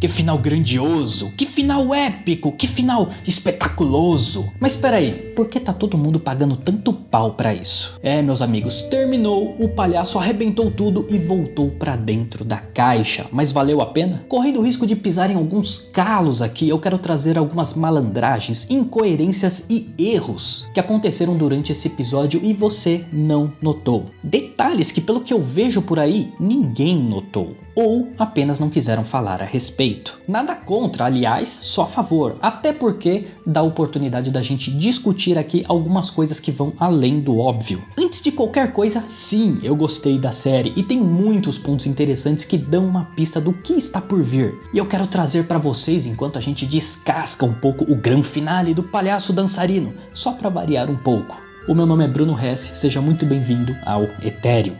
Que final grandioso, que final épico, que final espetaculoso. Mas espera aí, por que tá todo mundo pagando tanto pau pra isso? Meus amigos, terminou, o palhaço arrebentou tudo e voltou pra dentro da caixa. Mas valeu a pena? Correndo o risco de pisar em alguns calos aqui, eu quero trazer algumas malandragens, incoerências e erros que aconteceram durante esse episódio e você não notou. Detalhes que, pelo que eu vejo por aí, ninguém notou. Ou apenas não quiseram falar a respeito. Nada contra, aliás, só a favor. Até porque dá a oportunidade da gente discutir aqui algumas coisas que vão além do óbvio. Antes de qualquer coisa, sim, eu gostei da série e tem muitos pontos interessantes que dão uma pista do que está por vir. E eu quero trazer para vocês enquanto a gente descasca um pouco o grande finale do palhaço dançarino, só para variar um pouco. O meu nome é Bruno Hess, seja muito bem-vindo ao Etéreo.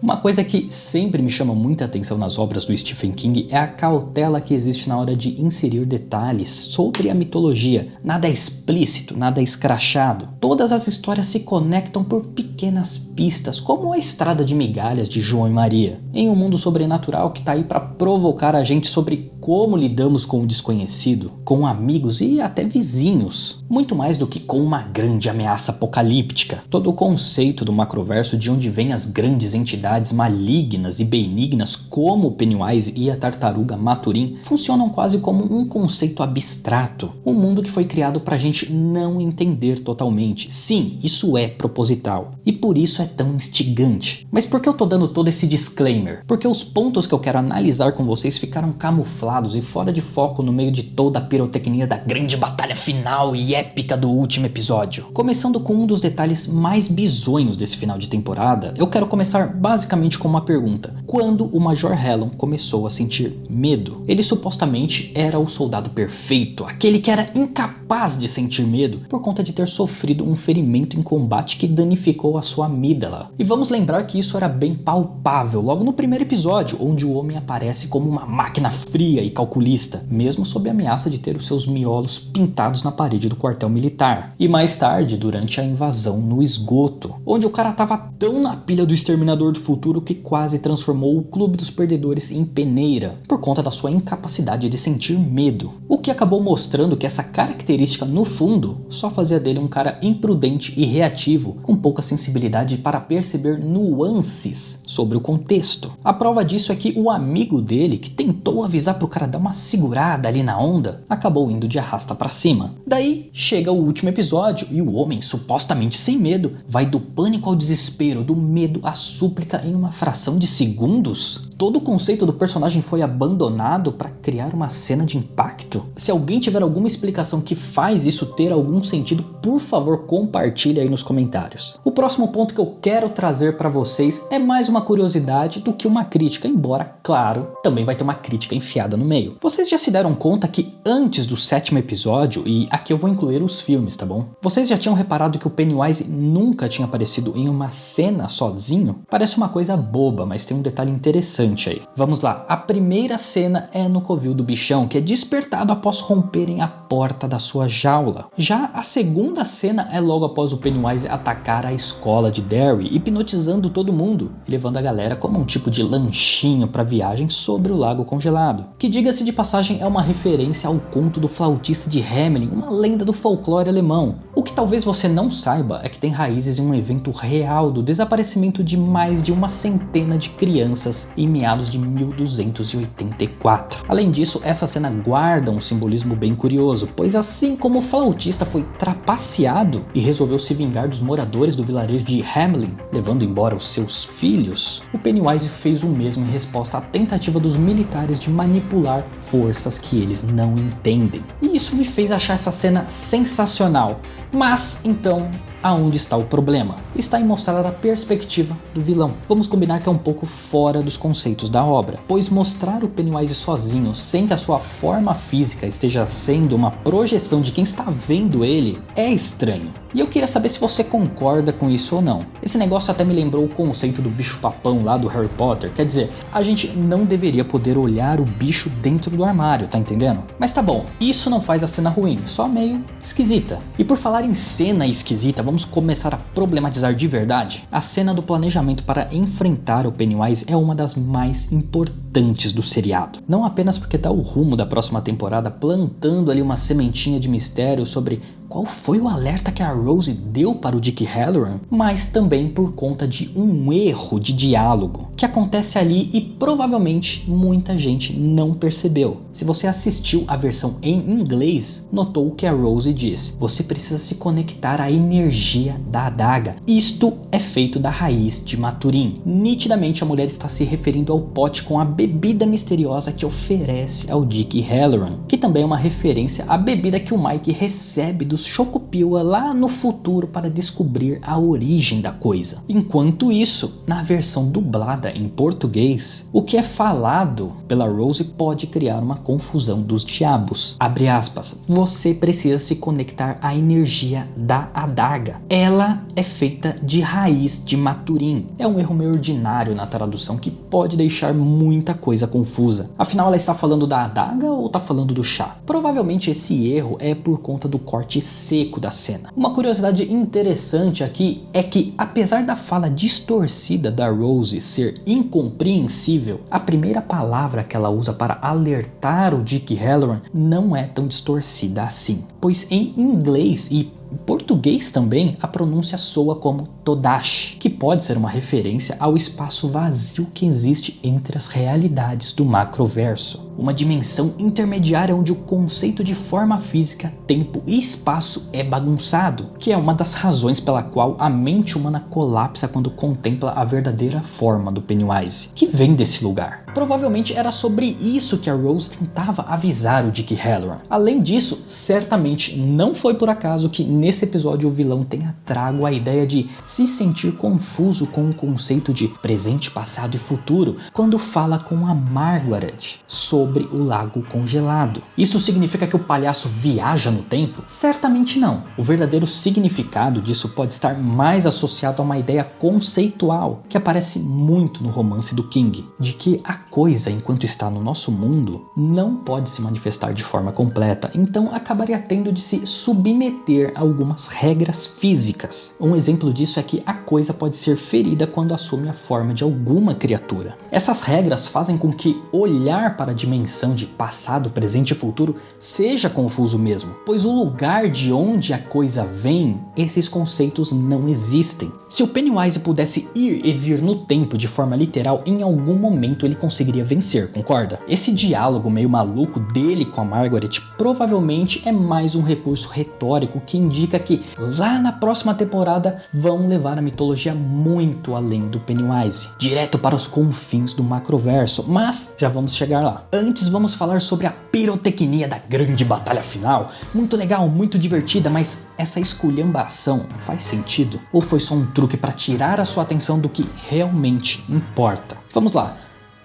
Uma coisa que sempre me chama muita atenção nas obras do Stephen King é a cautela que existe na hora de inserir detalhes sobre a mitologia. Nada é explícito, nada é escrachado. Todas as histórias se conectam por pequenas pistas, como a Estrada de Migalhas de João e Maria, em um mundo sobrenatural que tá aí para provocar a gente sobre como lidamos com o desconhecido, com amigos e até vizinhos, muito mais do que com uma grande ameaça apocalíptica. Todo o conceito do macroverso, de onde vêm as grandes entidades malignas e benignas como o Pennywise e a tartaruga Maturin, funcionam quase como um conceito abstrato, um mundo que foi criado pra gente não entender totalmente. Sim, isso é proposital e por isso é tão instigante. Mas por que eu tô dando todo esse disclaimer? Porque os pontos que eu quero analisar com vocês ficaram camuflados e fora de foco no meio de toda a pirotecnia da grande batalha final e épica do último episódio. Começando com um dos detalhes mais bizonhos desse final de temporada, eu quero começar basicamente com uma pergunta. Quando o Major Hellon começou a sentir medo? Ele supostamente era o soldado perfeito, aquele que era incapaz de sentir medo por conta de ter sofrido um ferimento em combate que danificou a sua amígdala. E vamos lembrar que isso era bem palpável logo no primeiro episódio, onde o homem aparece como uma máquina fria e calculista, mesmo sob a ameaça de ter os seus miolos pintados na parede do quartel militar. E mais tarde, durante a invasão no esgoto, onde o cara tava tão na pilha do Exterminador do Futuro que quase transformou o Clube dos Perdedores em peneira, por conta da sua incapacidade de sentir medo. O que acabou mostrando que essa característica, no fundo, só fazia dele um cara imprudente e reativo, com pouca sensibilidade para perceber nuances sobre o contexto. A prova disso é que o amigo dele, que tentou avisar pro cara dar uma segurada ali na onda, acabou indo de arrasta pra cima. Daí chega o último episódio e o homem, supostamente sem medo, vai do pânico ao desespero, do medo à súplica em uma fração de segundos. Todo o conceito do personagem foi abandonado para criar uma cena de impacto? Se alguém tiver alguma explicação que faz isso ter algum sentido, por favor compartilhe aí nos comentários. O próximo ponto que eu quero trazer para vocês é mais uma curiosidade do que uma crítica, embora, claro, também vai ter uma crítica enfiada no meio. Vocês já se deram conta que antes do 7º episódio, e aqui eu vou incluir os filmes, tá bom? Vocês já tinham reparado que o Pennywise nunca tinha aparecido em uma cena sozinho? Parece uma coisa boba, mas tem um detalhe interessante aí. Vamos lá, a primeira cena é no covil do bichão, que é despertado após romperem a porta da sua jaula. Já a segunda cena é logo após o Pennywise atacar a escola de Derry, hipnotizando todo mundo e levando a galera como um tipo de lanchinho para viagem sobre o lago congelado, que, diga-se de passagem, é uma referência ao conto do flautista de Hamelin, uma lenda do folclore alemão. O que talvez você não saiba é que tem raízes em um evento real do desaparecimento de mais de uma centena de crianças em meados de 1284. Além disso, essa cena guarda um simbolismo bem curioso, pois assim como o flautista foi trapaceado e resolveu se vingar dos moradores do vilarejo de Hamelin, levando embora os seus filhos, o Pennywise fez o mesmo em resposta à tentativa dos militares de manipular forças que eles não entendem. E isso me fez achar essa cena sensacional. Mas, então, aonde está o problema? Está em mostrar a perspectiva do vilão. Vamos combinar que é um pouco fora dos conceitos da obra, pois mostrar o Pennywise sozinho, sem que a sua forma física esteja sendo uma projeção de quem está vendo ele, é estranho. E eu queria saber se você concorda com isso ou não. Esse negócio até me lembrou o conceito do bicho-papão lá do Harry Potter. Quer dizer, a gente não deveria poder olhar o bicho dentro do armário, tá entendendo? Mas tá bom, isso não faz a cena ruim, só meio esquisita. E por falar em cena esquisita, vamos começar a problematizar de verdade. A cena do planejamento para enfrentar o Pennywise é uma das mais importantes do seriado. Não apenas porque dá o rumo da próxima temporada, plantando ali uma sementinha de mistério sobre qual foi o alerta que a Rose deu para o Dick Hallorann, mas também por conta de um erro de diálogo que acontece ali e provavelmente muita gente não percebeu. Se você assistiu a versão em inglês, notou que a Rose diz: você precisa se conectar à energia da adaga. Isto é feito da raiz de Maturin. Nitidamente a mulher está se referindo ao pote com a bebida misteriosa que oferece ao Dick Hallorann, que também é uma referência à bebida que o Mike recebe dos Chocopiwa lá no futuro para descobrir a origem da coisa. Enquanto isso, na versão dublada em português, o que é falado pela Rose pode criar uma confusão dos diabos. Abre aspas, você precisa se conectar à energia da adaga. Ela é feita de raiz de Maturin. É um erro meio ordinário na tradução que pode deixar muita coisa confusa. Afinal, ela está falando da adaga ou está falando do chá? Provavelmente esse erro é por conta do corte seco da cena. Uma curiosidade interessante aqui é que, apesar da fala distorcida da Rose ser incompreensível, a primeira palavra que ela usa para alertar o Dick Hallorann não é tão distorcida assim, pois em inglês e em português também, a pronúncia soa como Todashi, que pode ser uma referência ao espaço vazio que existe entre as realidades do macroverso. Uma dimensão intermediária onde o conceito de forma física, tempo e espaço é bagunçado, que é uma das razões pela qual a mente humana colapsa quando contempla a verdadeira forma do Pennywise, que vem desse lugar. Provavelmente era sobre isso que a Rose tentava avisar o Dick Hallorann. Além disso, certamente não foi por acaso que nesse episódio o vilão tenha trago a ideia de se sentir confuso com o conceito de presente, passado e futuro quando fala com a Margaret sobre o lago congelado. Isso significa que o palhaço viaja no tempo? Certamente não. O verdadeiro significado disso pode estar mais associado a uma ideia conceitual que aparece muito no romance do King, de que a coisa, enquanto está no nosso mundo, não pode se manifestar de forma completa, então acabaria tendo de se submeter a algumas regras físicas. Um exemplo disso é que a coisa pode ser ferida quando assume a forma de alguma criatura. Essas regras fazem com que olhar para a dimensão de passado, presente e futuro seja confuso mesmo, pois o lugar de onde a coisa vem, esses conceitos não existem. Se o Pennywise pudesse ir e vir no tempo de forma literal, em algum momento ele conseguiria vencer, concorda? Esse diálogo meio maluco dele com a Margaret provavelmente é mais um recurso retórico que indica que lá na próxima temporada vão levar a mitologia muito além do Pennywise, direto para os confins do macroverso, mas já vamos chegar lá. Antes vamos falar sobre a pirotecnia da grande batalha final. Muito legal, muito divertida, mas essa esculhambação faz sentido? Ou foi só um truque para tirar a sua atenção do que realmente importa? Vamos lá.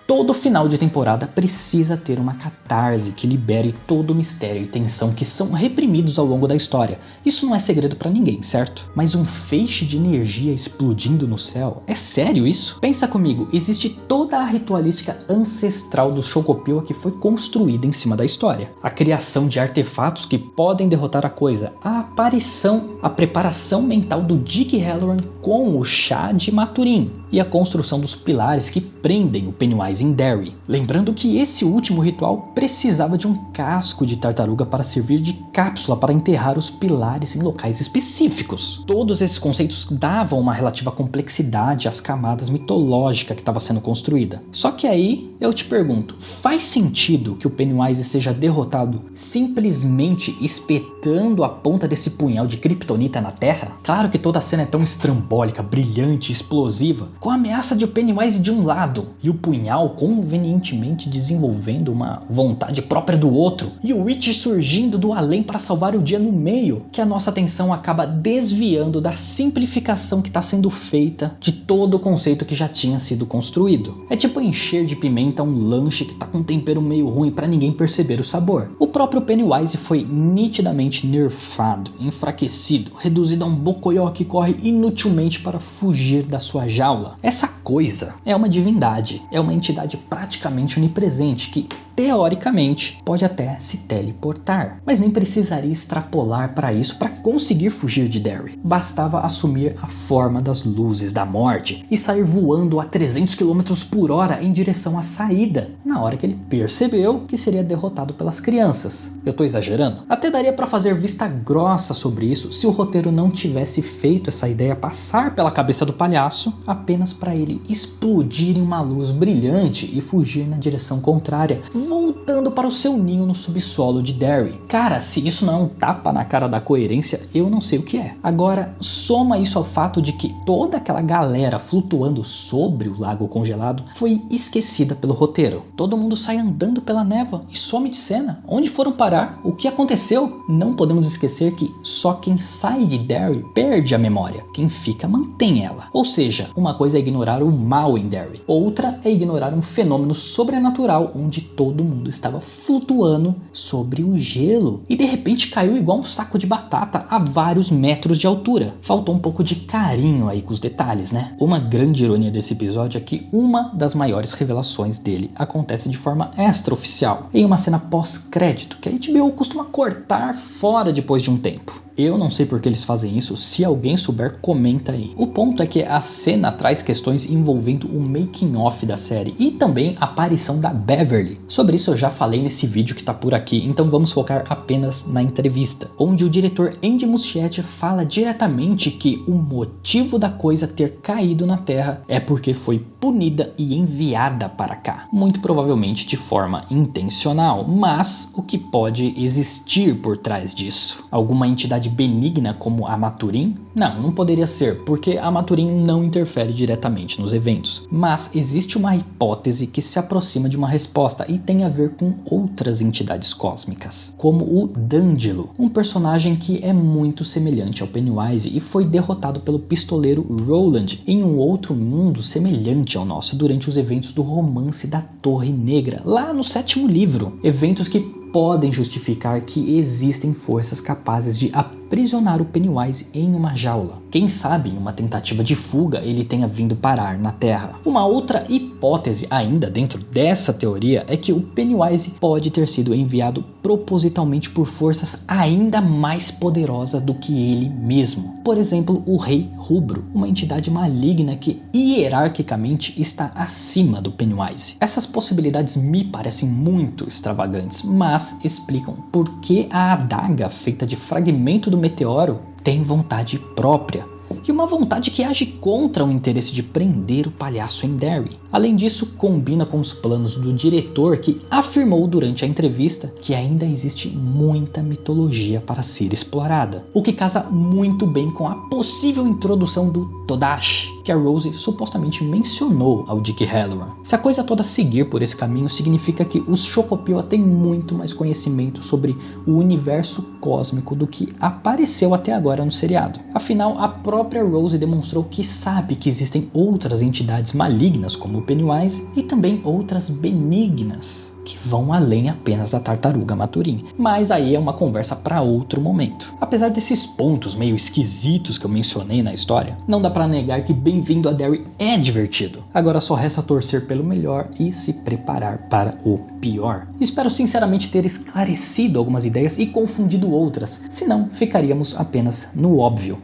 Todo final de temporada precisa ter uma catarse que libere todo o mistério e tensão que são reprimidos ao longo da história. Isso não é segredo pra ninguém, certo? Mas um feixe de energia explodindo no céu? É sério isso? Pensa comigo, existe toda a ritualística ancestral dos Chocopiwa que foi construída em cima da história. A criação de artefatos que podem derrotar a coisa, a aparição, a preparação mental do Dick Hallorann com o chá de Maturin e a construção dos pilares que prendem o Pennywise em Derry. Lembrando que esse último ritual precisava de um casco de tartaruga para servir de cápsula para enterrar os pilares em locais específicos. Todos esses conceitos davam uma relativa complexidade às camadas mitológicas que estava sendo construída. Só que aí eu te pergunto, faz sentido que o Pennywise seja derrotado simplesmente espetando a ponta desse punhal de kryptonita na Terra? Claro que toda a cena é tão estrambólica, brilhante, explosiva, com a ameaça de o Pennywise de um lado e o punhal Mal convenientemente desenvolvendo uma vontade própria do outro e o Witch surgindo do além para salvar o dia no meio, que a nossa atenção acaba desviando da simplificação que está sendo feita de todo o conceito que já tinha sido construído. É tipo encher de pimenta um lanche que tá com um tempero meio ruim para ninguém perceber o sabor. O próprio Pennywise foi nitidamente nerfado, enfraquecido, reduzido a um bocoió que corre inutilmente para fugir da sua jaula. Essa coisa é uma divindade, é uma entidade praticamente onipresente que, teoricamente, pode até se teleportar, mas nem precisaria extrapolar para isso para conseguir fugir de Derry. Bastava assumir a forma das luzes da morte e sair voando a 300 km por hora em direção à saída, na hora que ele percebeu que seria derrotado pelas crianças. Eu tô exagerando? Até daria para fazer vista grossa sobre isso se o roteiro não tivesse feito essa ideia passar pela cabeça do palhaço apenas para ele explodir em uma luz brilhante e fugir na direção contrária, voltando para o seu ninho no subsolo de Derry. Cara, se isso não é um tapa na cara da coerência, eu não sei o que é. Agora, soma isso ao fato de que toda aquela galera flutuando sobre o lago congelado foi esquecida pelo roteiro. Todo mundo sai andando pela névoa e some de cena. Onde foram parar? O que aconteceu? Não podemos esquecer que só quem sai de Derry perde a memória. Quem fica mantém ela. Ou seja, uma coisa é ignorar o mal em Derry, outra é ignorar um fenômeno sobrenatural onde todo mundo estava flutuando sobre o gelo e de repente caiu igual um saco de batata a vários metros de altura. Faltou um pouco de carinho aí com os detalhes, né? Uma grande ironia desse episódio é que uma das maiores revelações dele acontece de forma extraoficial, em uma cena pós-crédito que a HBO costuma cortar fora depois de um tempo. Eu não sei por que eles fazem isso, se alguém souber, comenta aí. O ponto é que a cena traz questões envolvendo o making of da série e também a aparição da Beverly. Sobre isso eu já falei nesse vídeo que tá por aqui, então vamos focar apenas na entrevista, onde o diretor Andy Muschietti fala diretamente que o motivo da coisa ter caído na Terra é porque foi punida e enviada para cá, muito provavelmente de forma intencional, mas o que pode existir por trás disso? Alguma entidade benigna como a Maturin? Não poderia ser, porque a Maturin não interfere diretamente nos eventos. Mas existe uma hipótese que se aproxima de uma resposta e tem a ver com outras entidades cósmicas, como o D'Angelo, um personagem que é muito semelhante ao Pennywise e foi derrotado pelo pistoleiro Roland em um outro mundo semelhante ao nosso durante os eventos do romance da Torre Negra, lá no 7º livro. Eventos que podem justificar que existem forças capazes de aprisionar o Pennywise em uma jaula. Quem sabe, em uma tentativa de fuga, ele tenha vindo parar na Terra. Uma outra hipótese ainda dentro dessa teoria é que o Pennywise pode ter sido enviado propositalmente por forças ainda mais poderosas do que ele mesmo. Por exemplo, o Rei Rubro, uma entidade maligna que hierarquicamente está acima do Pennywise. Essas possibilidades me parecem muito extravagantes, mas explicam por que a adaga feita de fragmento do meteoro tem vontade própria, e uma vontade que age contra o interesse de prender o palhaço em Derry. Além disso, combina com os planos do diretor, que afirmou durante a entrevista que ainda existe muita mitologia para ser explorada, o que casa muito bem com a possível introdução do Todash, que a Rose supostamente mencionou ao Dick Hallorann. Se a coisa toda seguir por esse caminho, significa que os Chocopiła têm muito mais conhecimento sobre o universo cósmico do que apareceu até agora no seriado. Afinal, a própria Rose demonstrou que sabe que existem outras entidades malignas como o Pennywise e também outras benignas que vão além apenas da tartaruga Maturin. Mas aí é uma conversa para outro momento. Apesar desses pontos meio esquisitos que eu mencionei na história, não dá para negar que Bem-vindo a Derry é divertido. Agora só resta torcer pelo melhor e se preparar para o pior. Espero sinceramente ter esclarecido algumas ideias e confundido outras, senão ficaríamos apenas no óbvio.